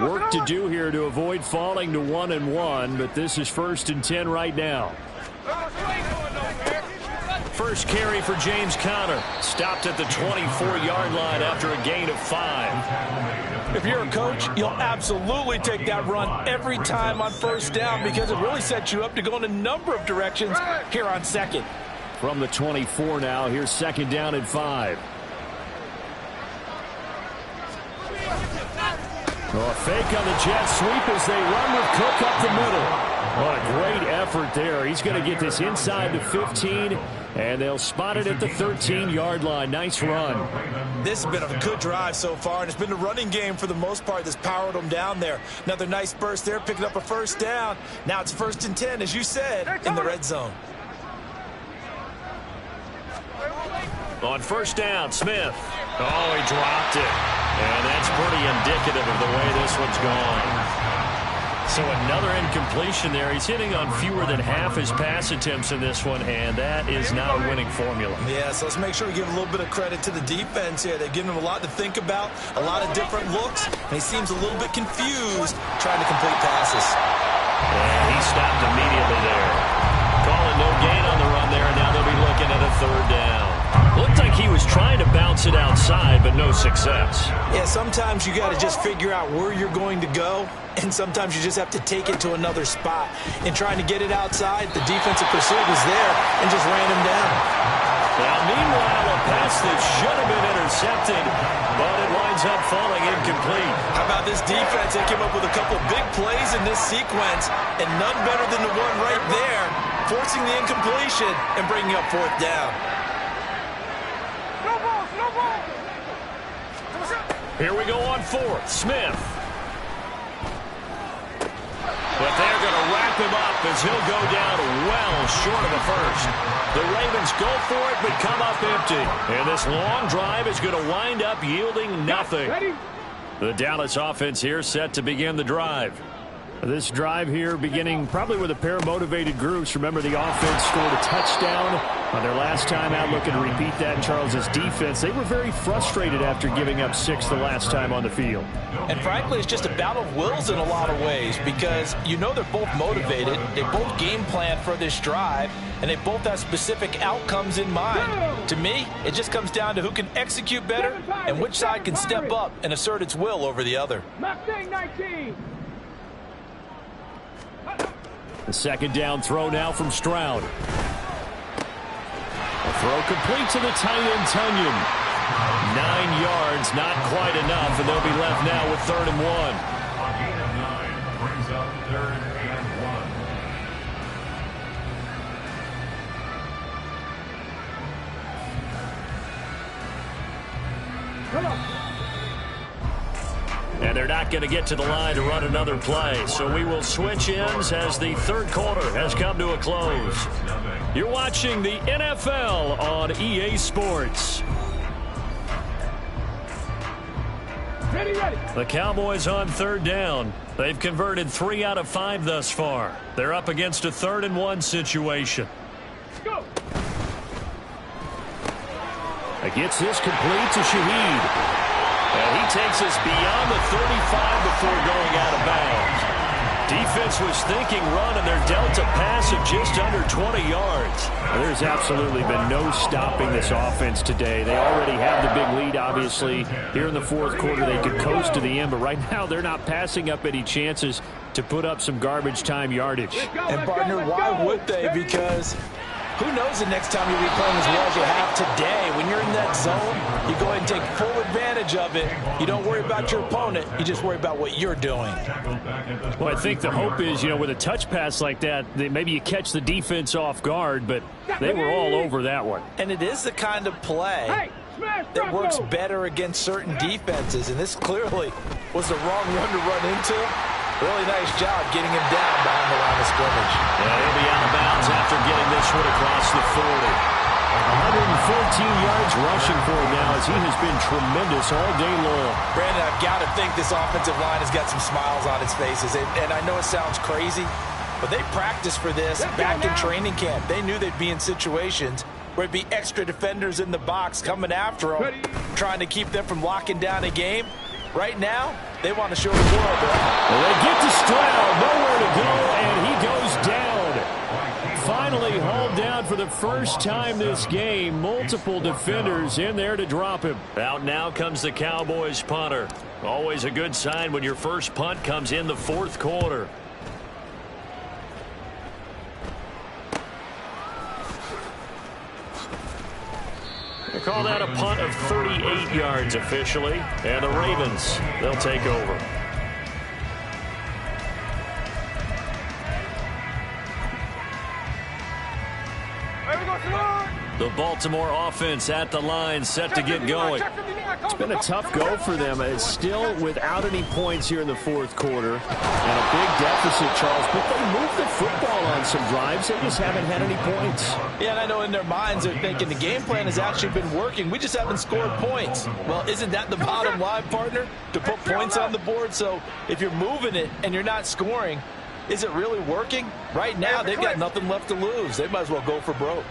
Work to do here to avoid falling to 1-1, but this is 1st and 10 right now. First carry for James Conner. Stopped at the 24-yard line after a gain of 5. If you're a coach, you'll absolutely take that run every time on 1st down, because it really sets you up to go in a number of directions here on 2nd. From the 24 now, here's 2nd down and 5. A fake on the jet sweep as they run with Cook up the middle. What a great effort there. He's going to get this inside the 15 And they'll spot it at the 13-yard line. Nice run. This has been a good drive so far, and it's been the running game for the most part that's powered them down there. Another nice burst there, picking up a first down. Now it's 1st and 10, as you said, in the red zone. On 1st down, Smith. Oh, he dropped it. And that's pretty indicative of the way this one's gone. So another incompletion there. He's hitting on fewer than half his pass attempts in this one, and that is not a winning formula. Yeah, so let's make sure we give a little bit of credit to the defense here. They've given him a lot to think about, a lot of different looks, and he seems a little bit confused trying to complete passes. And he stopped immediately there. Calling no gain on the run there, and now they'll be looking at a 3rd down. Looked like he was trying to bounce it outside, but no success. Yeah, sometimes you got to just figure out where you're going to go, and sometimes you just have to take it to another spot. In trying to get it outside, the defensive pursuit was there and just ran him down. Now, meanwhile, a pass that should have been intercepted, but it winds up falling incomplete. How about this defense? They came up with a couple big plays in this sequence, and none better than the one right there, forcing the incompletion and bringing up 4th down. Here we go on 4th. Smith. But they're going to wrap him up as he'll go down well short of a first. The Ravens go for it but come up empty. And this long drive is going to wind up yielding nothing. The Dallas offense here set to begin the drive. This drive here beginning probably with a pair of motivated groups. Remember, the offense scored a touchdown on their last time out. Looking to repeat that in Charles's defense. They were very frustrated after giving up 6 the last time on the field. And frankly, it's just a battle of wills in a lot of ways, because you know they're both motivated. They both game plan for this drive, and they both have specific outcomes in mind. To me, it just comes down to who can execute better and which side can step up and assert its will over the other. The 2nd down throw now from Stroud. A throw complete to the tight end, Tunyon. 9 yards, not quite enough, and they'll be left now with 3rd and 1. A gain of 9 brings up 3rd and 1. Come on. And they're not going to get to the line to run another play. So we will switch ends as the 3rd quarter has come to a close. You're watching the NFL on EA Sports. Ready. The Cowboys on 3rd down. They've converted 3 out of 5 thus far. They're up against a 3rd and 1 situation. Go. It gets this complete to Shaheed. And he takes us beyond the 35 before going out of bounds. Defense was thinking run, and they're dealt a pass of just under 20 yards. There's absolutely been no stopping this offense today. They already have the big lead, obviously. Here in the 4th quarter, they could coast to the end, but right now they're not passing up any chances to put up some garbage time yardage. And, partner, why would they? Because who knows the next time you'll be playing as well as you have today. When you're in that zone, you go ahead and take full advantage of it. You don't worry about your opponent. You just worry about what you're doing. Well, I think the hope is, with a touch pass like that, maybe you catch the defense off guard, but they were all over that one. And it is the kind of play that works better against certain defenses, and this clearly was the wrong one to run into. Really nice job getting him down behind the line of scrimmage. Yeah, he'll be out of bounds after getting this one across the 40. 114 yards rushing for him now, as he has been tremendous all day long. Brandon, I've got to think this offensive line has got some smiles on its faces. And I know it sounds crazy, but they practiced for this back in training camp. They knew they'd be in situations where it'd be extra defenders in the box coming after them, trying to keep them from locking down a game. Right now, they want to show the world. Well, they get to Stroud, nowhere to go, and he goes down. Finally hauled down for the first time this game. Multiple defenders in there to drop him. Out now comes the Cowboys punter. Always a good sign when your first punt comes in the 4th quarter. They call that a punt of 38 yards officially. And the Ravens, they'll take over. Here we go, Simone. The Baltimore offense at the line, set to get going. It's been a tough go for them. It's still without any points here in the fourth quarter. And a big deficit, Charles. But they moved the football on some drives. They just haven't had any points. Yeah, and I know in their minds they're thinking the game plan has actually been working. We just haven't scored points. Well, isn't that the bottom line, partner? To put points on the board? So if you're moving it and you're not scoring, is it really working? Right now, they've got nothing left to lose. They might as well go for broke.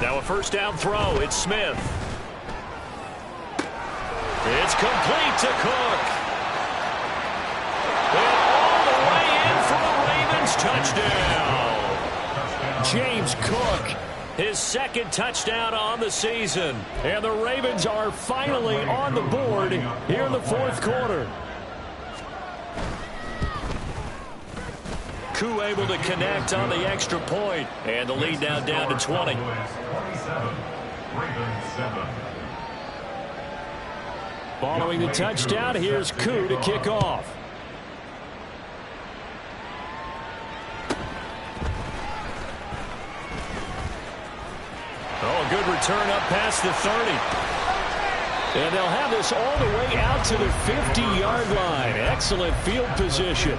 Now a first down throw. It's Smith. It's complete to Cook. And all the way in for a Ravens touchdown. James Cook, his second touchdown on the season. And the Ravens are finally on the board here in the fourth quarter. Koo able to connect on the extra point. And the lead now down to 20. Following the touchdown, here's Koo to kick off. Oh, good return up past the 30. And they'll have this all the way out to the 50-yard line. Excellent field position.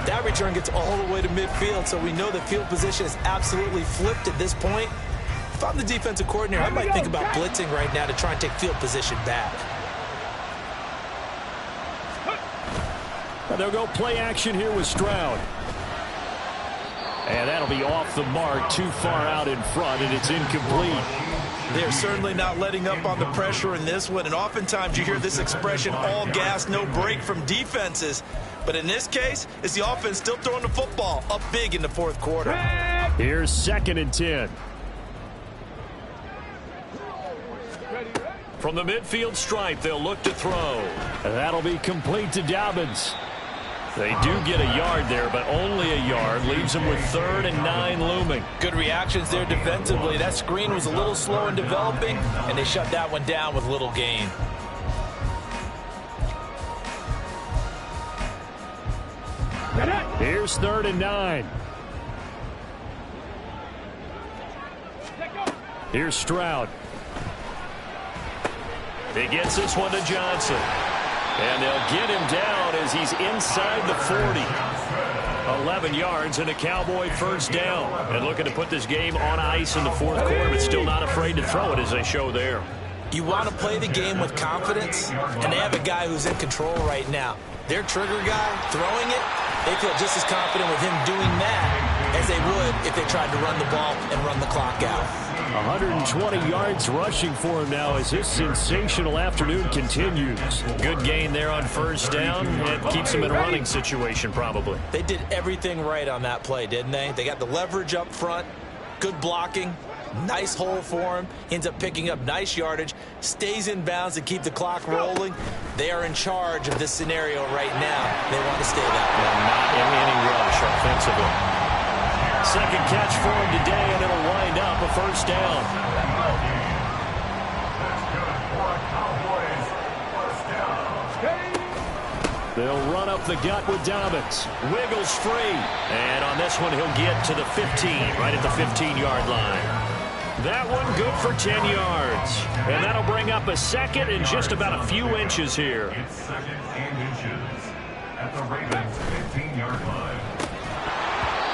That return gets all the way to midfield, so we know the field position is absolutely flipped at this point. If I'm the defensive coordinator, I might think about blitzing right now to try and take field position back. They'll go play action here with Stroud. And that'll be off the mark, too far out in front, and it's incomplete. They're certainly not letting up on the pressure in this one, and oftentimes you hear this expression, all gas, no break from defenses. But in this case, it's the offense still throwing the football up big in the fourth quarter. Here's 2nd and 10. From the midfield stripe, they'll look to throw. And that'll be complete to Dobbins. They do get a yard there, but only a yard. Leaves them with 3rd and 9 looming. Good reactions there defensively. That screen was a little slow in developing, and they shut that one down with little gain. Here's 3rd and 9. Here's Stroud. He gets this one to Johnson. And they'll get him down as he's inside the 40. 11 yards and a Cowboy first down. And looking to put this game on ice in the fourth quarter, but still not afraid to throw it as they show there. You want to play the game with confidence, and they have a guy who's in control right now. Their trigger guy throwing it, they feel just as confident with him doing that as they would if they tried to run the ball and run the clock out. 120 yards rushing for him now as this sensational afternoon continues. Good gain there on first down. It keeps him in a running situation probably. They did everything right on that play, didn't they? They got the leverage up front, good blocking, nice hole for him, ends up picking up nice yardage, stays in bounds to keep the clock rolling. They are in charge of this scenario right now. They want to stay that way. Not in any rush offensively. Second catch for him today, and it'll wind up a first down. They'll run up the gut with Dobbins. Wiggles free. And on this one, he'll get to the 15, right at the 15-yard line. That one good for 10 yards. And that'll bring up a second and just about a few inches here. It's 2nd and inches at the Ravens 15-yard line.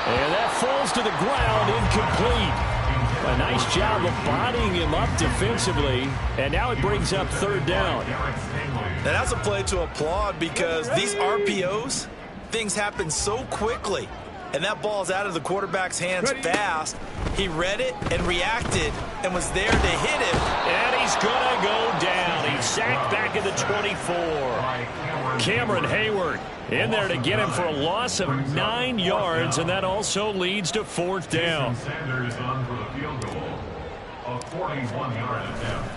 And that falls to the ground, incomplete. A nice job of bodying him up defensively. And now it brings up 3rd down. Now that's a play to applaud because these RPOs, things happen so quickly. And that ball's out of the quarterback's hands fast. He read it and reacted and was there to hit him. And he's going to go down. He's sacked back at the 24. Cameron Hayward in there to get him for a loss of 9 yards, and that also leads to 4th down. Sanders on for the field goal. A 41-yard attempt.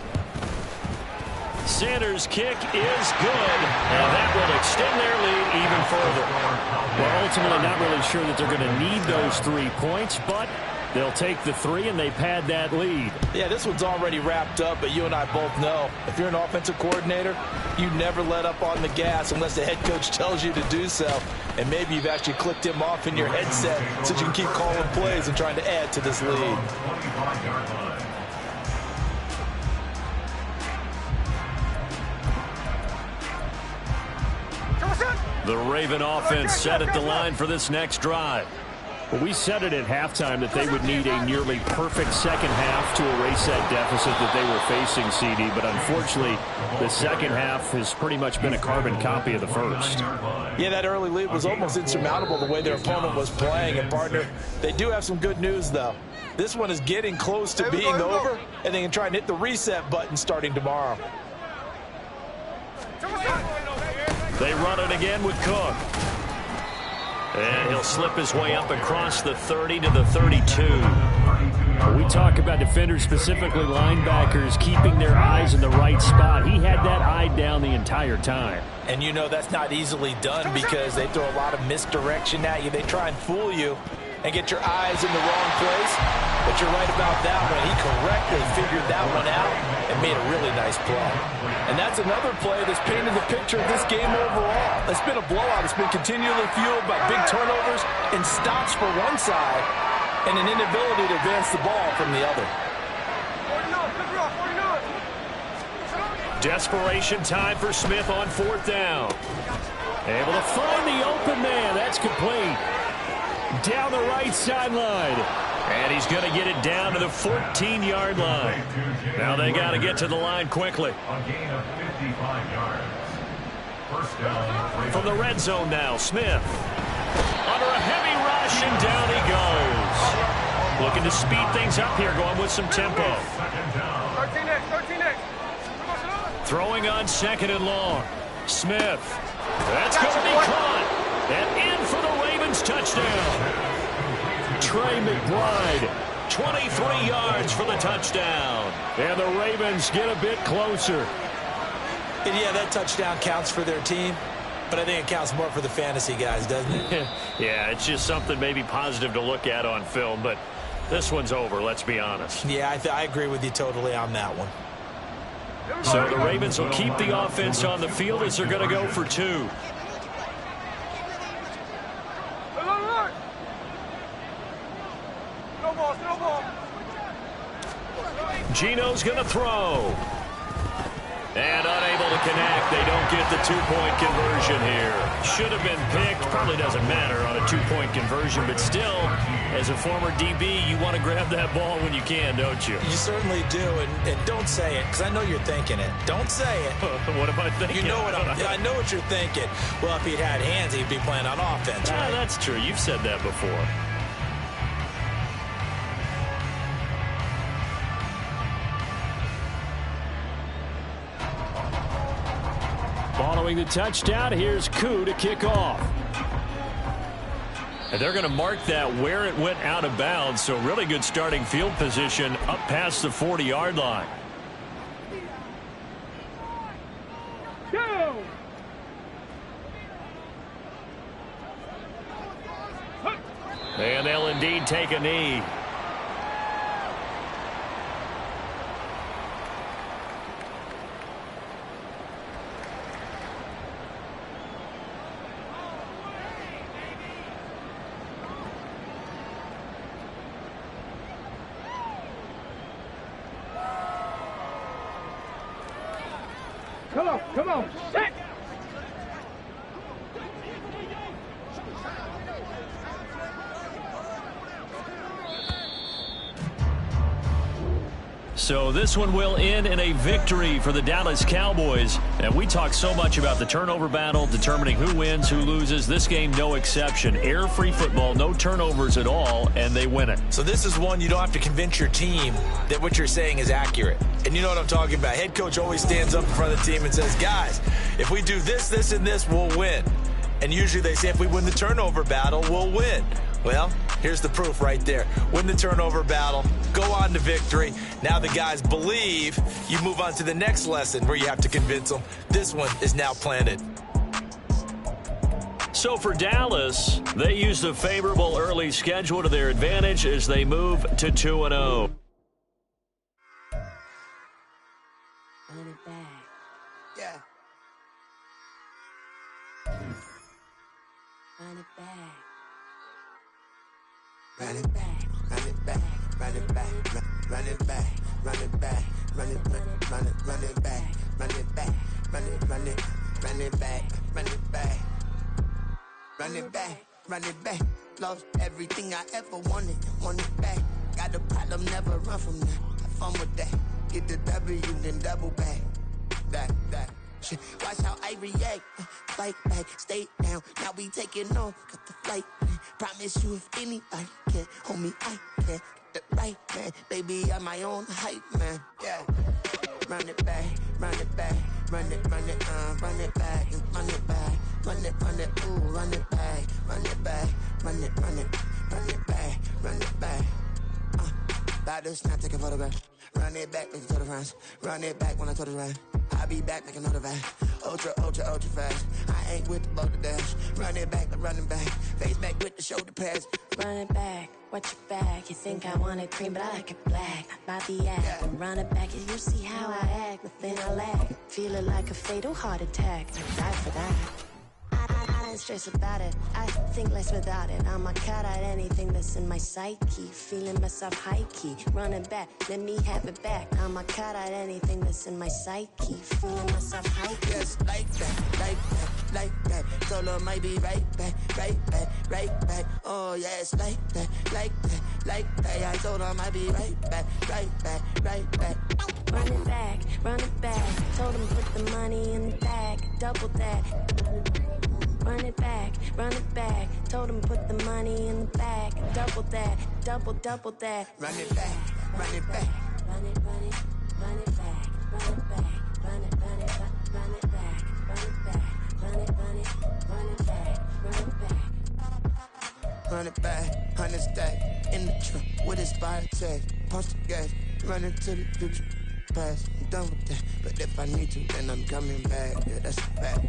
Sanders' kick is good, and that will extend their lead even further. Well, ultimately not really sure that they're going to need those 3 points, but They'll take the 3, and they pad that lead. Yeah, this one's already wrapped up, but you and I both know if you're an offensive coordinator, you never let up on the gas unless the head coach tells you to do so. And maybe you've actually clicked him off in your headset so you can keep calling plays and trying to add to this lead. The Raven offense set at the line for this next drive. Well, we said it at halftime that they would need a nearly perfect second half to erase that deficit that they were facing, CD. But unfortunately, the second half has pretty much been a carbon copy of the first. Yeah, that early lead was almost insurmountable the way their opponent was playing. And, partner, they do have some good news, though. This one is getting close to being over, and they can try and hit the reset button starting tomorrow. They run it again with Cook. And he'll slip his way up across the 30 to the 32. We talk about defenders, specifically linebackers, keeping their eyes in the right spot. He had that eye down the entire time. And you know that's not easily done because they throw a lot of misdirection at you. They try and fool you and get your eyes in the wrong place. But you're right about that one. He correctly figured that one out and made a really nice play. And that's another play that's painted the picture of this game overall. It's been a blowout. It's been continually fueled by big turnovers and stops for one side and an inability to advance the ball from the other. Desperation time for Smith on 4th down. Able to find the open man. That's complete. Down the right sideline. And he's going to get it down to the 14-yard line. Now they got to get to the line quickly. A gain of 55 yards. First down. From the red zone now, Smith. Under a heavy rush, and down he goes. Looking to speed things up here, going with some tempo. 13X. Throwing on 2nd and long. Smith. That's going to be caught. And in for the Ravens touchdown. Trey McBride, 23 yards for the touchdown. And the Ravens get a bit closer. And yeah, that touchdown counts for their team, but I think it counts more for the fantasy guys, doesn't it? Yeah, it's just something maybe positive to look at on film, but this one's over, let's be honest. Yeah, I agree with you totally on that one. So the Ravens will keep the offense on the field as they're going to go for 2. Gino's going to throw. And unable to connect. They don't get the 2-point conversion here. Should have been picked. Probably doesn't matter on a 2-point conversion, but still, as a former DB, you want to grab that ball when you can, don't you? You certainly do, and don't say it, because I know you're thinking it. Don't say it. What am I thinking? You know what I know what you're thinking. Well, if he'd had hands, he'd be playing on offense, right? That's true. You've said that before. Following the touchdown, here's Koo to kick off. And they're going to mark that where it went out of bounds, so really good starting field position up past the 40-yard line. Go! And they'll indeed take a knee. Come on, set! So this one will end in a victory for the Dallas Cowboys. And we talk so much about the turnover battle, determining who wins, who loses. This game, no exception. Air-free football, no turnovers at all, and they win it. So this is one you don't have to convince your team that what you're saying is accurate. And you know what I'm talking about. Head coach always stands up in front of the team and says, guys, if we do this, this, and this, we'll win. And usually they say if we win the turnover battle, we'll win. Well, here's the proof right there. Win the turnover battle, go on to victory. Now the guys believe. You move on to the next lesson where you have to convince them. This one is now planted. So for Dallas, they use the favorable early schedule to their advantage as they move to 2-0. Run it back. Yeah. Run it back. Run it back, run it back, run it back, run it back, run it back, run it back, run it back, run it back, run it back, run it back, run it back, run it back. Lost everything I ever wanted it back. Got a problem, never run from that. Have fun with that. Get the W, then double back. That. Shit. Watch how I react. Fight back, stay down. Now we taking off. Got the flight. Promise you if anybody can, homie, I can. Get it right, man. Baby, I'm my own hype, man. Yeah. Run it back, run it back, run it back, run it back, run it back, ooh, run it back, run it back, run it back, run it back. About to snap, take a photograph. Run it back, make it to the front. Run it back when I told it right. I'll be back, make another back. Ultra fast. I ain't with the boat to dash. Run it back, running back. Face back with the shoulder pads. Run it back, watch your back. You think I want it cream, but I like it black. Not by the act. Yeah. Run it back, and you see how I act. Nothing I lack. Feeling like a fatal heart attack. I die for that. I don't stress about it. I think less without it. I'm a cut at anything that's in my psyche. Feeling myself high key. Running back, let me have it back. I'm a cut at anything that's in my psyche. Feeling myself high key. Yes, like that, like that, like that. Told her might be right back, right back, right back. Oh yes, like that, like that, like that. I told her might be right back, right back, right back. Run it back, run it back. Told him put the money in the bag, double that. Run it back, run it back. Told him put the money in the bag, double that, double that. Run it back, run it back. Run it back, run it back, run it back, run it back, run it back, run it back, run it back. Run it back, 100 stack in the trunk with his fire tag. Punch the gas, run into the future past. I'm done with that, but if I need to, then I'm coming back. Yeah, that's a fact.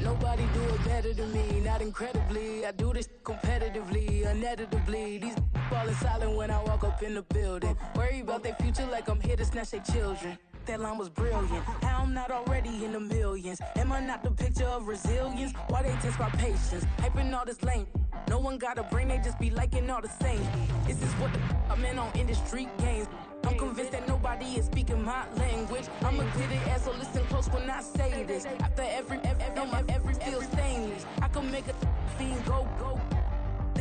Nobody do it better than me, not incredibly. I do this competitively, uneditably. These falling silent when I walk up in the building. Worry about their future like I'm here to snatch their children. That line was brilliant. How I'm not already in the millions? Am I not the picture of resilience? Why they test my patience? Hyping all this lame. No one got a brain, they just be liking all the same. This is what I'm in on industry games. I'm convinced that nobody is speaking my language. I'ma get it as so listen close when I say this. After every feel stainless. I can make a fiend go.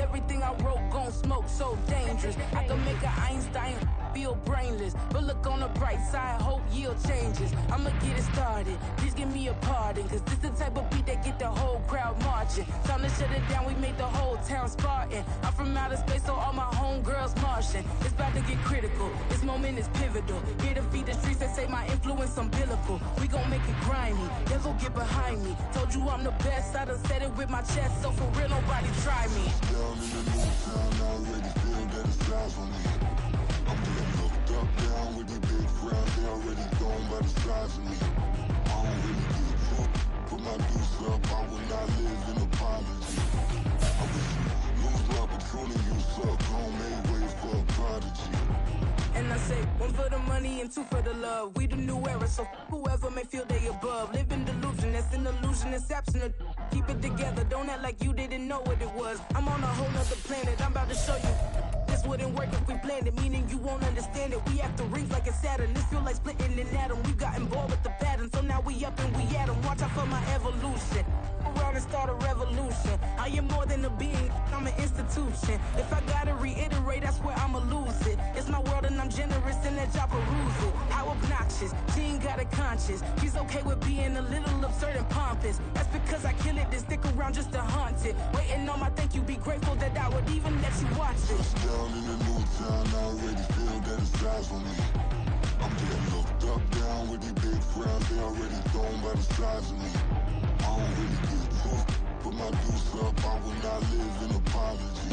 Everything I wrote gon' smoke, so dangerous. I can make an Einstein feel brainless. But look on the bright side, hope yield changes. I'ma get it started, please give me a pardon. Cause this the type of beat that get the whole crowd marching. Time to shut it down, we made the whole town Spartan. I'm from outer space, so all my homegirls Martian. It's about to get critical, this moment is pivotal. Here to feed the streets, they say my influence umbilical. We gon' make it grimy, devil get behind me. Told you I'm the best, I done said it with my chest, so for real nobody try me. Down in the new town, I already feel that it's eyes on me. I'm getting looked up, down with these big crowds, they already gone by the size of me. I don't really get fucked, put my deuce up, I will not live in apology. I wish you lose the opportunity, you suck, don't make way for a prodigy. And I say, one for the money and two for the love. We the new era, so whoever may feel they above. Live in delusion, that's an illusion, that's absent. Keep it together, don't act like you didn't know what it was. I'm on a whole nother planet, I'm about to show you. This wouldn't work if we planned it, meaning you won't understand it. We have to rings like a Saturn, this feel like splitting an atom. We got involved with the pattern, so now we up and we at 'em. Watch out for my evolution. Around and start a revolution. I am more than a being, I'm an institution. If I gotta reiterate, that's where I'ma lose it. It's my world and I'm generous and let y'all peruse it. How obnoxious, she ain't got a conscience. She's okay with being a little absurd and pompous. That's because I kill it, then stick around just to haunt it. Waiting on my thank you, be grateful that I would even let you watch it. Down in the new town, I already feel that it's eyes on me. I'm getting looked up, down with these big crowds, they already gone by the size of me. I don't really get fucked, put my deuce up, I will not live in apology.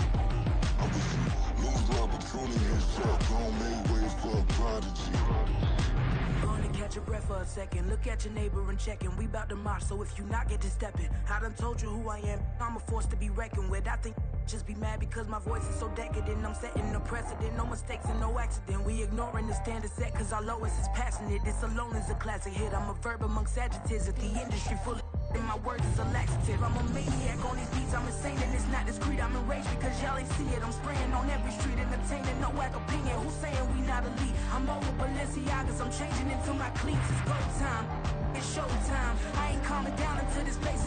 I wish you lose the opportunity, you suck, don't make way for a prodigy. Gonna catch your breath for a second. Look at your neighbor and check in. We bout to march, so if you not get to stepping, I done told you who I am. I'm a force to be reckoned with. I think just be mad because my voice is so decadent. I'm setting the precedent, no mistakes and no accident. We ignoring the standard set cause our lowest is passionate. This alone is a classic hit. I'm a verb amongst adjectives at the industry full of and my words is a laxative. I'm a maniac on these beats, I'm insane and it's not discreet. I'm enraged because y'all ain't see it. I'm spraying on every street, entertaining, no whack opinion. Who's saying we not elite? I'm over Balenciagas, I'm changing into my cleats. It's go time, it's showtime. I ain't calming down until this place